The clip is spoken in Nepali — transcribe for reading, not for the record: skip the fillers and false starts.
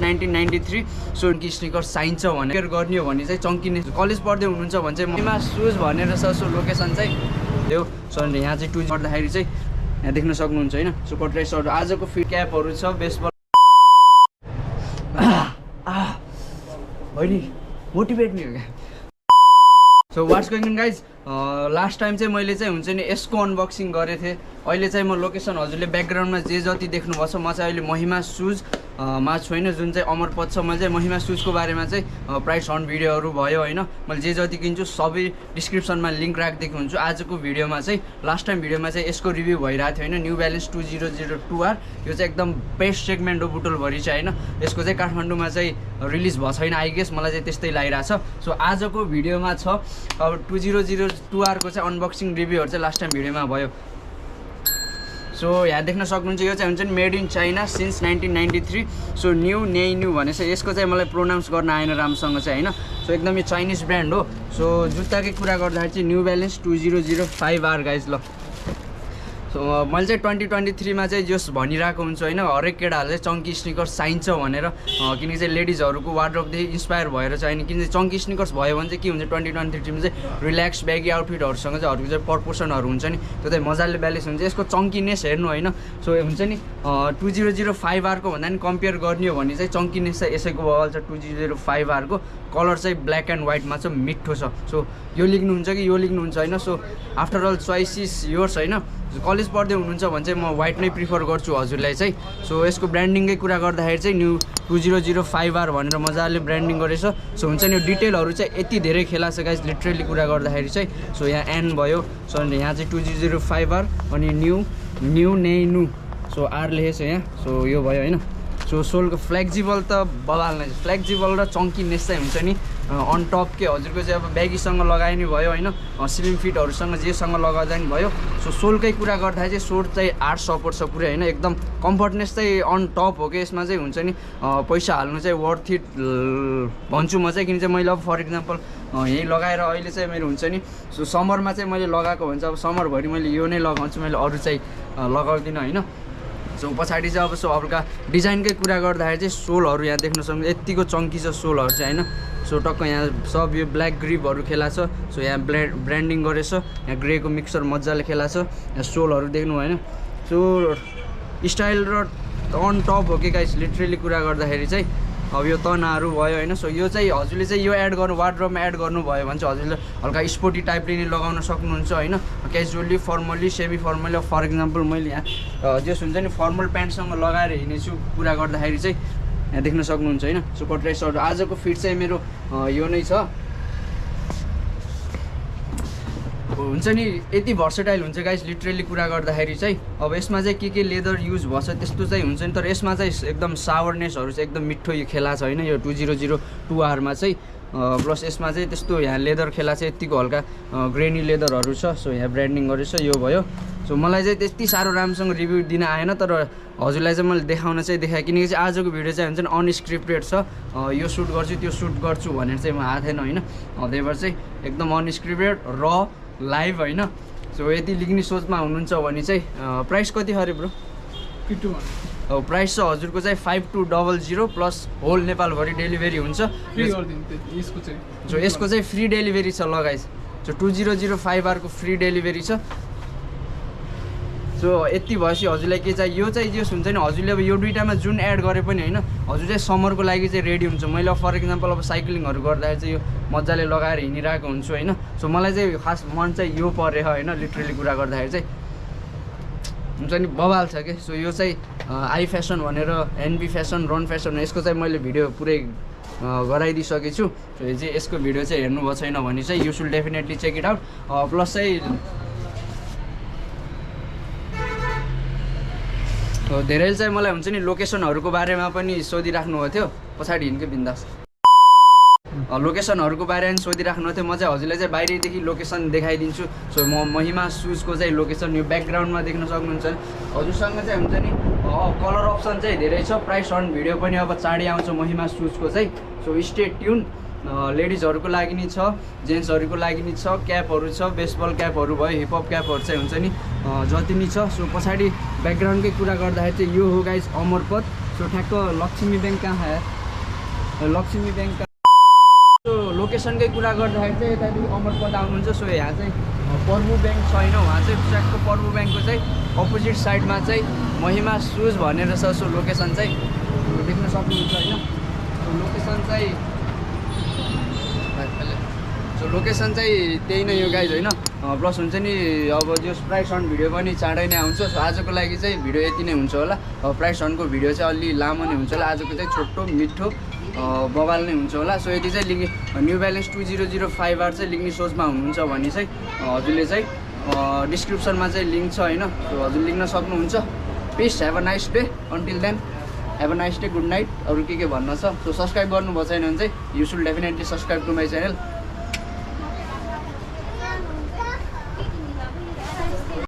1993 सो कि स्निकर्स चाहिन्छ भने केयर गर्ने हो भने चाहिँ चङ्किने कलेज पढ्दै हुनुहुन्छ भने चाहिँ महिमा सुज भनेर छ सो लोकेसन चाहिँ यो सो यहाँ चाहिँ टुज गर्दाखेरि चाहिँ यहाँ देख्न सक्नुहुन्छ हैन सो कटराइसहरु आजको फिट क्यापहरु छ बेसबल हैन मोटिभेट नि हो क्या so what's going on guys last time चाहिँ मैले चाहिँ हुन्छ नि यसको अनबक्सिङ गरेको थिएँ अहिले चाहिँ म लोकेसन हजुरले ब्याकग्राउन्डमा जे जति देख्नुभएको छ म चाहिँ अहिले महिमा सुज मा छैन जुन चाहिँ अमरपथ छ मैले चाहिँ महिमा सुजको बारेमा चाहिँ प्राइस हन्ट भिडियोहरू भयो होइन मैले जे जति किन्छु सबै डिस्क्रिप्सनमा लिङ्क राखिदिएको हुन्छु आजको भिडियोमा चाहिँ लास्ट टाइम भिडियोमा चाहिँ यसको रिभ्यू भइरहेको थियो होइन न्यू ब्यालेन्स 2002R यो चाहिँ एकदम बेस्ट सेगमेन्ट हो बुटोलभरि चाहिँ होइन यसको चाहिँ काठमाडौँमा चाहिँ रिलिज भएको छैन आई गेस मलाई चाहिँ त्यस्तै लागिरहेछ सो आजको भिडियोमा छ अब 2002R को चाहिँ अनबक्सिङ रिभ्यूहरू चाहिँ लास्ट टाइम भिडियोमा भयो सो यहाँ देख्न सक्नुहुन्छ यो चाहिँ हुन्छ नि made in China since 1993 so new भनेछ यसको चाहिँ मलाई प्रोनाउन्स गर्न आएन राम्रोसँग चाहिँ होइन सो एकदम यो चाइनिज ब्रान्ड हो सो जुत्ताकै कुरा गर्दाखेरि चाहिँ न्यू ब्यालेन्स 2005R गाइज ल सो मैले चाहिँ 2023 मा चाहिँ जस भनिरहेको हुन्छु होइन हरेक केटाहरूले चाहिँ चङ्की स्निकर्स चाहिन्छ भनेर किनकि चाहिँ लेडिजहरूको वार्डरोबदेखि इन्स्पायर भएर चाहिँ किन चाहिँ चङ्की स्निकर्स भयो भने चाहिँ के हुन्छ 2023 मा चाहिँ रिल्याक्स ब्यागी आउटफिटहरूसँग चाहिँ अरूको चाहिँ प्रपोर्सनहरू हुन्छ नि त्यो चाहिँ मजाले ब्यालेन्स हुन्छ यसको चङ्कीनेस हेर्नु होइन सो हुन्छ नि 2005R को भन्दा नि कम्पेयर गर्ने हो भने चाहिँ चङ्कीनेस चाहिँ यसैको बवाल छ 2005R को कलर चाहिँ ब्ल्याक एन्ड व्हाइटमा चाहिँ मिठो छ सो यो लिनुहुन्छ कि यो लिनुहुन्छ होइन so after all choice is yours होइन कलेज पढ्दै हुनुहुन्छ भने चाहिँ म व्हाइट नै प्रिफर गर्छु हजुरलाई चाहिँ सो यसको ब्रान्डिङकै कुरा गर्दाखेरि चाहिँ न्यू 2005R भनेर मजाले ब्रान्डिङ गरेछ सो हुन्छ नि यो डिटेलहरू चाहिँ यति धेरै खेला छ गाइज लिटरली कुरा गर्दाखेरि चाहिँ सो यहाँ एन भयो सो यहाँ चाहिँ 2005R अनि न्यू सो आर लेखेछ यहाँ सो यो भयो होइन सो सोलको फ्लेक्जिबल त बवाल नै फ्लेक्जिबल र चङ्कीनेस चाहिँ हुन्छ नि अन टप के हजुरको चाहिँ अब ब्यागीसँग लगाए नि भयो होइन स्लिम फिटहरूसँग जेसँग लगाउँदा नि भयो सो सोलकै कुरा गर्दाखेरि चाहिँ सोल चाहिँ हार्ड सपोर्ट छ पुरै होइन एकदम कम्फर्टनेस चाहिँ अन टप हो कि यसमा चाहिँ हुन्छ नि पैसा हाल्नु चाहिँ वर्थ इट भन्छु म चाहिँ किन चाहिँ मैले अब फर इक्जाम्पल यही लगाएर अहिले चाहिँ मेरो हुन्छ नि सो समरमा चाहिँ मैले लगाएको भन्छ अब समरभरि मैले यो नै लगाउँछु मैले अरू चाहिँ लगाउँदिनँ होइन सो पछाडि चाहिँ अब सो अरूका डिजाइनकै कुरा गर्दाखेरि चाहिँ सोलहरू यहाँ देख्न सक्नु यत्तिको चङ्की छ सोलहरू चाहिँ होइन सो टक्क यहाँ सब यो ब्ल्याक ग्रिपहरू खेला छ सो यहाँ ब्रान्डिङ गरेछ यहाँ ग्रेको मिक्सर मजाले खेला छ यहाँ सोलहरू देख्नु होइन सो स्टाइल र अन टप हो कि गाइस लिटरली कुरा गर्दाखेरि चाहिँ अब यो तनाहरू भयो होइन सो यो चाहिँ हजुरले चाहिँ यो एड गर्नु वार्डरोबमा एड गर्नुभयो भने चाहिँ हजुरले हल्का स्पोर्टी टाइपले नै लगाउन सक्नुहुन्छ होइन casually formally semi formally for example मैले यहाँ जस हुन्छ नि फर्मल प्यान्टसँग लगाएर हिँडेछु कुरा गर्दाखेरि चाहिँ यहाँ देख्न सक्नुहुन्छ होइन सो कटराइसहरु आजको फिट चाहिँ मेरो यो नै छ हुन्छ नि यति भर्सेटाइल हुन्छ गाइस लिटरली कुरा गर्दाखेरि चाहिँ अब यसमा चाहिँ के लेदर युज भछ त्यस्तो चाहिँ हुन्छ नि तर यसमा चाहिँ एकदम सावरनेसहरू चाहिँ एकदम मिठो यो खेला छ होइन यो 2002R मा चाहिँ प्लस यसमा चाहिँ त्यस्तो यहाँ लेदर खेला चाहिँ यतिको हल्का ग्रेनी लेदरहरू छ सो यहाँ ब्रान्डिङ गरेछ यो भयो सो मलाई चाहिँ त्यति साह्रो राम्रोसँग रिभ्यू दिन आएन तर हजुरलाई चाहिँ मैले देखाउन चाहिँ देखाएँ किनकि चाहिँ आजको भिडियो चाहिँ हुन्छ नि अनस्क्रिप्टेड छ यो सुट गर्छु त्यो सुट गर्छु भनेर चाहिँ म आएको थिएन होइन त्यही भएर चाहिँ एकदम अनस्क्रिप्टेड र लाइभ होइन सो यति लिने सोचमा हुनुहुन्छ भने चाहिँ प्राइस कति खरे ब्रो 51 प्राइस छ हजुरको चाहिँ 5200 प्लस होल नेपालभरि डेलिभरी हुन्छ सो यसको चाहिँ फ्री डेलिभरी छ लगाइस सो 2005R को फ्री डेलिभरी छ सो यति भएपछि हजुरलाई के चाहिँ यो चाहिँ जस हुन्छ नि हजुरले अब यो दुईटामा जुन एड गरे पनि होइन हजुर चाहिँ समरको लागि चाहिँ रेडी हुन्छ मैले अब फर इक्जाम्पल अब साइक्लिङहरू गर्दाखेरि चाहिँ यो मजाले लगाएर हिँडिरहेको हुन्छु होइन सो मलाई चाहिँ खास मन चाहिँ यो परेको होइन लिटरली कुरा गर्दाखेरि चाहिँ हुन्छ नि बवाल छ कि सो यो चाहिँ आई फेसन भनेर NB फेसन रन फेसन यसको चाहिँ मैले भिडियो पुरै गराइदिइसकेको छु सो यो चाहिँ यसको भिडियो चाहिँ हेर्नुभएको छैन भने चाहिँ you should definitely check it out plus चाहिँ धेरैले चाहिँ मलाई हुन्छ नि लोकेसनहरूको बारेमा पनि सोधिराख्नुभएको थियो पछाडि हिँड्कै बिन्दास लोकेसनहरूको बारेमा सोधिराख्नु थियो म चाहिँ हजुरलाई चाहिँ बाहिरदेखि लोकेसन देखाइदिन्छु सो म महिमा सुजको चाहिँ लोकेसन यो ब्याकग्राउन्डमा देख्न सक्नुहुन्छ हजुरसँग चाहिँ हुन्छ नि कलर अप्सन चाहिँ धेरै छ प्राइस अन भिडियो पनि अब चाँडै आउँछ महिमा सुजको चाहिँ सो स्टे ट्युन लेडिजहरूको लागि नि छ जेन्ट्सहरूको लागि नि छ क्यापहरू छ बेसबल क्यापहरू भयो हिपहप क्यापहरू चाहिँ हुन्छ नि जति नि छ सो पछाडि ब्याकग्राउन्डकै कुरा गर्दाखेरि चाहिँ यो हो गाइस अमरपथ सो ठ्याक्क लक्ष्मी ब्याङ्क कहाँ है लक्ष्मी ब्याङ्क सो लोकेसनकै कुरा गर्दाखेरि चाहिँ यतादेखि अमरपद आउनुहुन्छ सो यहाँ चाहिँ पर्वु ब्याङ्क छैन उहाँ चाहिँ ट्र्याकको पर्वु ब्याङ्कको चाहिँ अपोजिट साइडमा चाहिँ महिमा सुज भनेर छ सो लोकेसन चाहिँ देख्न सक्नुहुन्छ होइन सो लोकेसन चाहिँ त्यही नै हो गाइज होइन प्लस हुन्छ नि अब यो प्राइस हन्ट भिडियो पनि चाँडै नै आउँछ सो आजको लागि चाहिँ भिडियो यति नै हुन्छ होला प्राइस हन्टको भिडियो चाहिँ अलि लामो नै हुन्छ होला आजको चाहिँ छोटो मिठो बवाल नै हुन्छ होला सो यदि चाहिँ न्यू ब्यालेन्स 2005r चाहिँ लिने सोचमा हुनुहुन्छ भने चाहिँ हजुरले चाहिँ डिस्क्रिप्सनमा चाहिँ लिङ्क छ होइन सो हजुर लिख्न सक्नुहुन्छ peace have a nice day until then have a nice day good night अरू के भन्न छ सो सब्सक्राइब गर्नुभएको छैन भने चाहिँ you should definitely subscribe to my channel